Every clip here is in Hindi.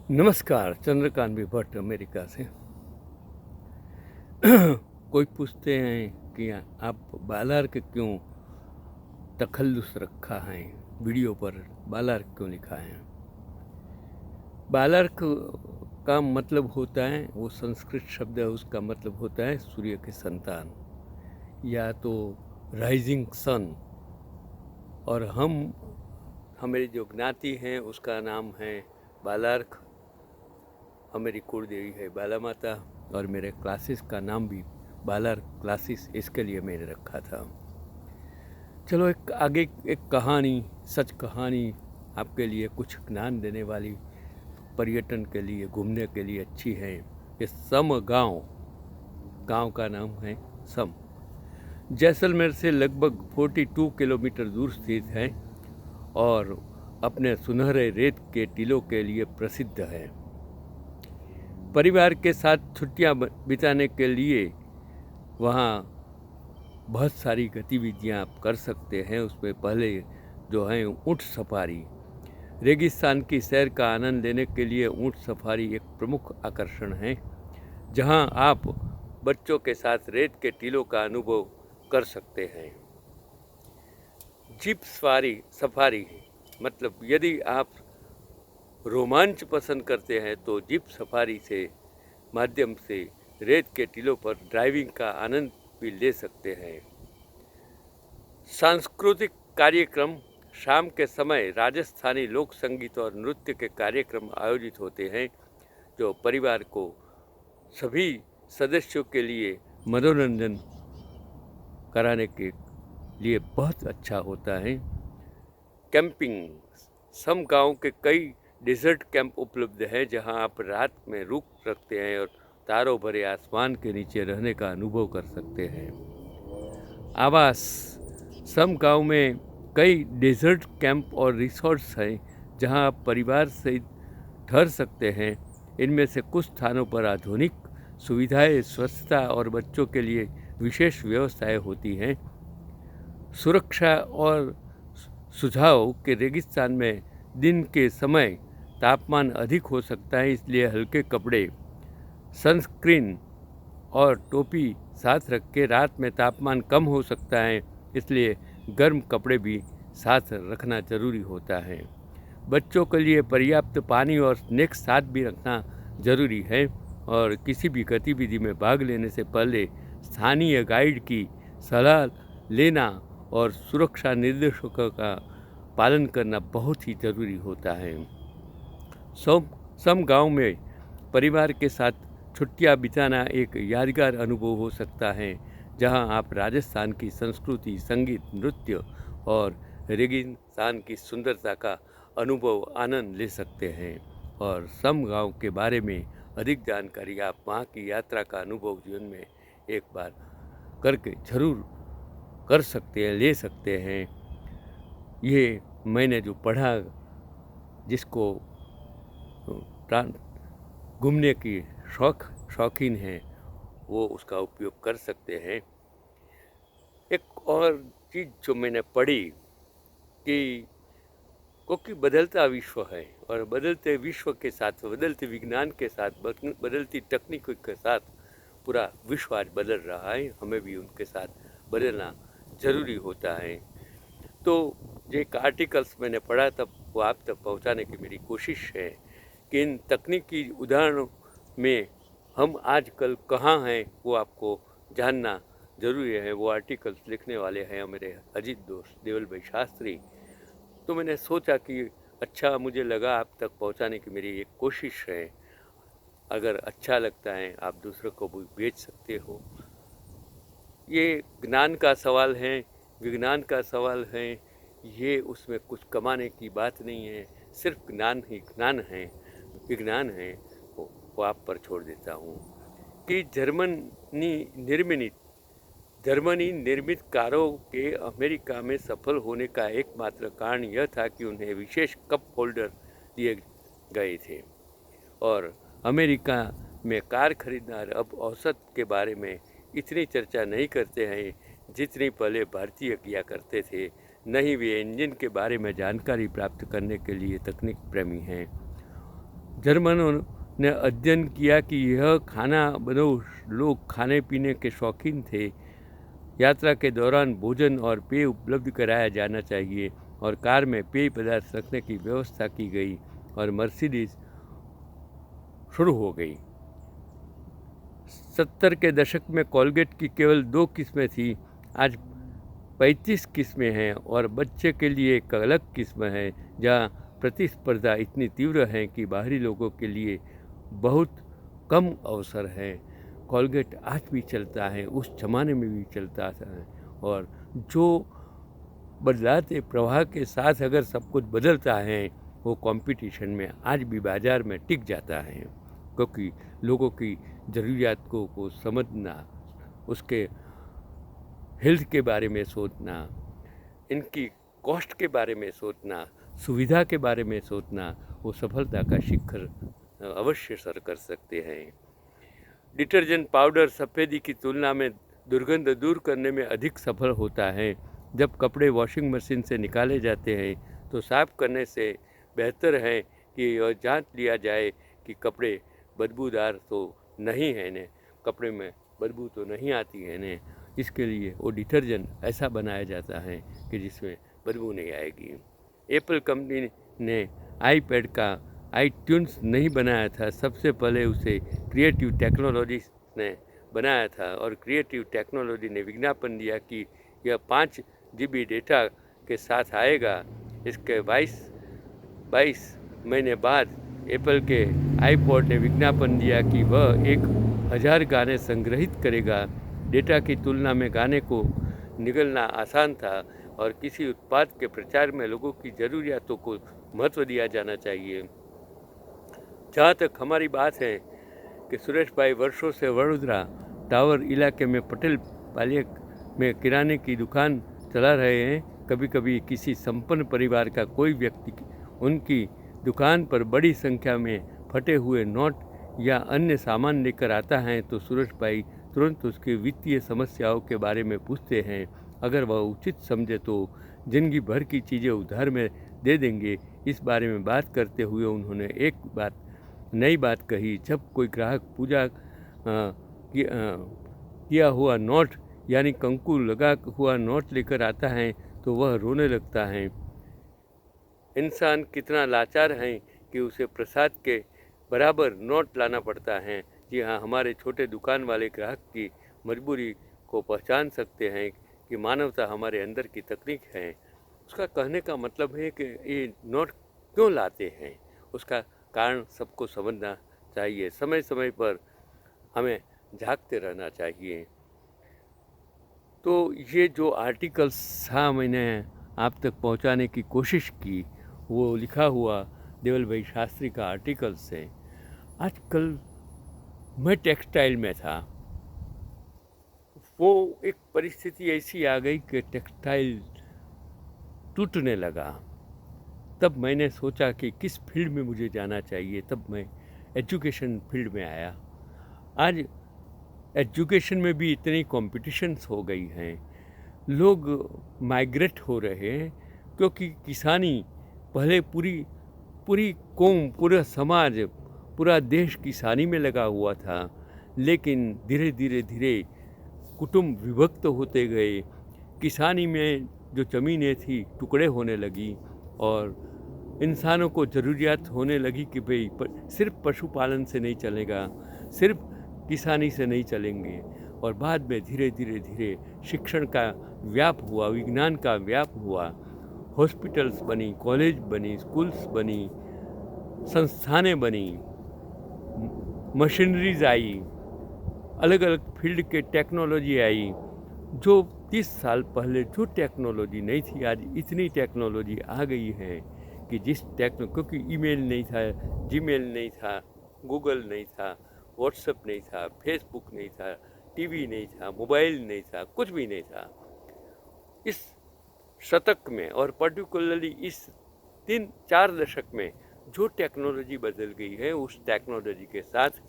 नमस्कार, चंद्रकांत भी भट्ट अमेरिका से। कोई पूछते हैं कि आप बालार्क क्यों तखल्लुस रखा है, वीडियो पर बालार्क क्यों लिखा है। बालार्क का मतलब होता है, वो संस्कृत शब्द है, उसका मतलब होता है सूर्य के संतान या तो राइजिंग सन। और हमारी जो ज्ञाति है उसका नाम है बालार्क। हमारी कुलदेवी है बाला माता और मेरे क्लासेस का नाम भी बालार्क क्लासेस इसके लिए मैंने रखा था। चलो आगे एक कहानी, सच कहानी आपके लिए कुछ ज्ञान देने वाली, पर्यटन के लिए, घूमने के लिए अच्छी है। ये सम गांव का नाम है सम, जैसलमेर से लगभग 42 किलोमीटर दूर स्थित है और अपने सुनहरे रेत के टीलों के लिए प्रसिद्ध है। परिवार के साथ छुट्टियां बिताने के लिए वहाँ बहुत सारी गतिविधियां आप कर सकते हैं। उसमें पहले जो है ऊँट सफारी, रेगिस्तान की सैर का आनंद लेने के लिए ऊँट सफारी एक प्रमुख आकर्षण है, जहां आप बच्चों के साथ रेत के टीलों का अनुभव कर सकते हैं। जीप सफारी मतलब यदि आप रोमांच पसंद करते हैं तो जीप सफारी से माध्यम से रेत के टीलों पर ड्राइविंग का आनंद भी ले सकते हैं। सांस्कृतिक कार्यक्रम, शाम के समय राजस्थानी लोक संगीत और नृत्य के कार्यक्रम आयोजित होते हैं, जो परिवार को सभी सदस्यों के लिए मनोरंजन कराने के लिए बहुत अच्छा होता है। कैंपिंग, सम गांव के कई डेजर्ट कैंप उपलब्ध है, जहां आप रात में रुक सकते हैं और तारों भरे आसमान के नीचे रहने का अनुभव कर सकते हैं। आवास, सम गांव में कई डेजर्ट कैंप और रिसोर्ट्स हैं, जहां आप परिवार सहित ठहर सकते हैं। इनमें से कुछ स्थानों पर आधुनिक सुविधाएं, स्वच्छता और बच्चों के लिए विशेष व्यवस्थाएं होती हैं। सुरक्षा और सुझाव के रेगिस्तान में दिन के समय तापमान अधिक हो सकता है, इसलिए हल्के कपड़े, सनस्क्रीन और टोपी साथ रख के। रात में तापमान कम हो सकता है, इसलिए गर्म कपड़े भी साथ रखना जरूरी होता है। बच्चों के लिए पर्याप्त पानी और स्नैक्स साथ भी रखना जरूरी है और किसी भी गतिविधि में भाग लेने से पहले स्थानीय गाइड की सलाह लेना और सुरक्षा निर्देशों का पालन करना बहुत ही ज़रूरी होता है। सम गांव में परिवार के साथ छुट्टियां बिताना एक यादगार अनुभव हो सकता है, जहां आप राजस्थान की संस्कृति, संगीत, नृत्य और रेगिस्तान की सुंदरता का आनंद ले सकते हैं। और सम गांव के बारे में अधिक जानकारी आप वहाँ की यात्रा का अनुभव जीवन में एक बार करके जरूर कर सकते हैं, ले सकते हैं। ये मैंने जो पढ़ा, जिसको घूमने की शौकीन है वो उसका उपयोग कर सकते हैं। एक और चीज़ जो मैंने पढ़ी कि क्योंकि बदलता विश्व है और बदलते विश्व के साथ, बदलते विज्ञान के साथ, बदलती तकनीक के साथ पूरा विश्व आज बदल रहा है, हमें भी उनके साथ बदलना ज़रूरी होता है। तो जो एक आर्टिकल्स मैंने पढ़ा तब वो आप तक पहुंचाने की मेरी कोशिश है कि इन तकनीकी उदाहरणों में हम आजकल कहाँ हैं वो आपको जानना ज़रूरी है। वो आर्टिकल्स लिखने वाले हैं मेरे अजीत दोस्त देवल भाई शास्त्री। तो मैंने सोचा कि अच्छा, मुझे लगा आप तक पहुंचाने की मेरी एक कोशिश है। अगर अच्छा लगता है आप दूसरों को भी भेज सकते हो। ये ज्ञान का सवाल है, विज्ञान का सवाल है, ये उसमें कुछ कमाने की बात नहीं है, सिर्फ ज्ञान ही ज्ञान है, विज्ञान है। वो आप पर छोड़ देता हूँ कि जर्मनी निर्मित कारों के अमेरिका में सफल होने का एकमात्र कारण यह था कि उन्हें विशेष कप होल्डर दिए गए थे। और अमेरिका में कार खरीददार अब औसत के बारे में इतनी चर्चा नहीं करते हैं जितनी पहले भारतीय किया करते थे। नहीं, वे इंजन के बारे में जानकारी प्राप्त करने के लिए तकनीक प्रेमी हैं। जर्मनों ने अध्ययन किया कि यह खाना बनोश लोग खाने पीने के शौकीन थे। यात्रा के दौरान भोजन और पेय उपलब्ध कराया जाना चाहिए और कार में पेय पदार्थ रखने की व्यवस्था की गई और मर्सिडीज शुरू हो गई। 70 के दशक में कोलगेट की केवल 2 किस्में थी, आज 35 किस्में हैं और बच्चे के लिए एक अलग किस्म है, जहां प्रतिस्पर्धा इतनी तीव्र है कि बाहरी लोगों के लिए बहुत कम अवसर हैं। कोलगेट आज भी चलता है, उस जमाने में भी चलता है, और जो बदलाते प्रवाह के साथ अगर सब कुछ बदलता है, वो कंपटीशन में आज भी बाज़ार में टिक जाता है, क्योंकि लोगों की ज़रूरियातों को समझना, उसके हेल्थ के बारे में सोचना, इनकी कॉस्ट के बारे में सोचना, सुविधा के बारे में सोचना, वो सफलता का शिखर अवश्य सर कर सकते हैं। डिटर्जेंट पाउडर सफ़ेदी की तुलना में दुर्गंध दूर करने में अधिक सफल होता है। जब कपड़े वॉशिंग मशीन से निकाले जाते हैं तो साफ़ करने से बेहतर है कि यह जांच लिया जाए कि कपड़े बदबूदार तो नहीं है ने, कपड़े में बदबू तो नहीं आती है ने। इसके लिए वो डिटर्जेंट ऐसा बनाया जाता है कि जिसमें बदबू नहीं आएगी। एप्पल कंपनी ने आईपैड का आईट्यून्स नहीं बनाया था, सबसे पहले उसे क्रिएटिव टेक्नोलॉजी ने बनाया था और क्रिएटिव टेक्नोलॉजी ने विज्ञापन दिया कि यह 5 GB डेटा के साथ आएगा। इसके 22 महीने बाद एप्पल के आईपॉड ने विज्ञापन दिया कि वह 1000 गाने संग्रहित करेगा। डेटा की तुलना में गाने को निगलना आसान था और किसी उत्पाद के प्रचार में लोगों की ज़रूरियातों को महत्व दिया जाना चाहिए। जहाँ तक हमारी बात है कि सुरेश भाई वर्षों से वडोदरा टावर इलाके में पटेल पालियक में किराने की दुकान चला रहे हैं। कभी कभी किसी संपन्न परिवार का कोई व्यक्ति उनकी दुकान पर बड़ी संख्या में फटे हुए नोट या अन्य सामान लेकर आता है तो सुरेश भाई तुरंत उसकी वित्तीय समस्याओं के बारे में पूछते हैं। अगर वह उचित समझे तो जिंदगी भर की चीज़ें उधार में दे देंगे। इस बारे में बात करते हुए उन्होंने एक नई बात कही। जब कोई ग्राहक पूजा किया हुआ नोट यानी कंकु लगा हुआ नोट लेकर आता है तो वह रोने लगता है। इंसान कितना लाचार है कि उसे प्रसाद के बराबर नोट लाना पड़ता है। जी हाँ, हमारे छोटे दुकान वाले ग्राहक की मजबूरी को पहचान सकते हैं कि मानवता हमारे अंदर की तकनीक है। उसका कहने का मतलब है कि ये नोट क्यों लाते हैं, उसका कारण सबको समझना चाहिए। समय समय पर हमें झांकते रहना चाहिए। तो ये जो आर्टिकल्स था मैंने आप तक पहुंचाने की कोशिश की, वो लिखा हुआ देवल भाई शास्त्री का आर्टिकल्स है। आजकल मैं टेक्सटाइल में था, वो एक परिस्थिति ऐसी आ गई कि टेक्सटाइल टूटने लगा। तब मैंने सोचा कि किस फील्ड में मुझे जाना चाहिए, तब मैं एजुकेशन फील्ड में आया। आज एजुकेशन में भी इतनी कॉम्पिटिशन्स हो गई हैं, लोग माइग्रेट हो रहे हैं, क्योंकि किसानी पहले पूरी कौम, पूरा समाज, पूरा देश किसानी में लगा हुआ था, लेकिन धीरे धीरे कुटुंब विभक्त होते गए। किसानी में जो ज़मीनें थी टुकड़े होने लगी और इंसानों को ज़रूरियात होने लगी कि भाई सिर्फ पशुपालन से नहीं चलेगा, सिर्फ किसानी से नहीं चलेंगे। और बाद में धीरे धीरे शिक्षण का व्याप हुआ, विज्ञान का व्याप हुआ, हॉस्पिटल्स बनी, कॉलेज बनी, स्कूल्स बनी, संस्थानें बनी, मशीनरीज आई, अलग अलग फील्ड के टेक्नोलॉजी आई। जो 30 साल पहले जो टेक्नोलॉजी नहीं थी, आज इतनी टेक्नोलॉजी आ गई है कि क्योंकि ईमेल नहीं था, जीमेल नहीं था, गूगल नहीं था, व्हाट्सएप नहीं था, फेसबुक नहीं था, टीवी नहीं था, मोबाइल नहीं था, कुछ भी नहीं था। इस शतक में और पर्टिकुलरली इस 3-4 दशक में जो टेक्नोलॉजी बदल गई है, उस टेक्नोलॉजी के साथ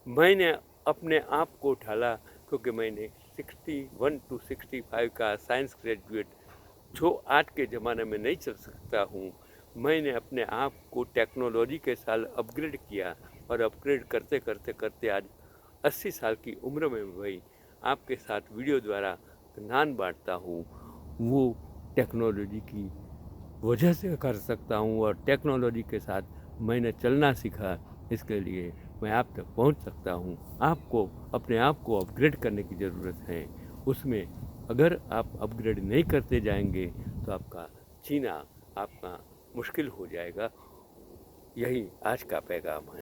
मैंने अपने आप को ढाला, क्योंकि मैंने 61 to 65 का साइंस ग्रेजुएट, जो आज के ज़माने में नहीं चल सकता हूँ, मैंने अपने आप को टेक्नोलॉजी के साथ अपग्रेड किया और अपग्रेड करते करते करते आज 80 साल की उम्र में भी आपके साथ वीडियो द्वारा ज्ञान बांटता हूँ, वो टेक्नोलॉजी की वजह से कर सकता हूँ। और टेक्नोलॉजी के साथ मैंने चलना सीखा, इसके लिए मैं आप तक पहुँच सकता हूँ। आपको अपने आप को अपग्रेड करने की ज़रूरत है। उसमें अगर आप अपग्रेड नहीं करते जाएंगे तो आपका जीना आपका मुश्किल हो जाएगा। यही आज का पैगाम है।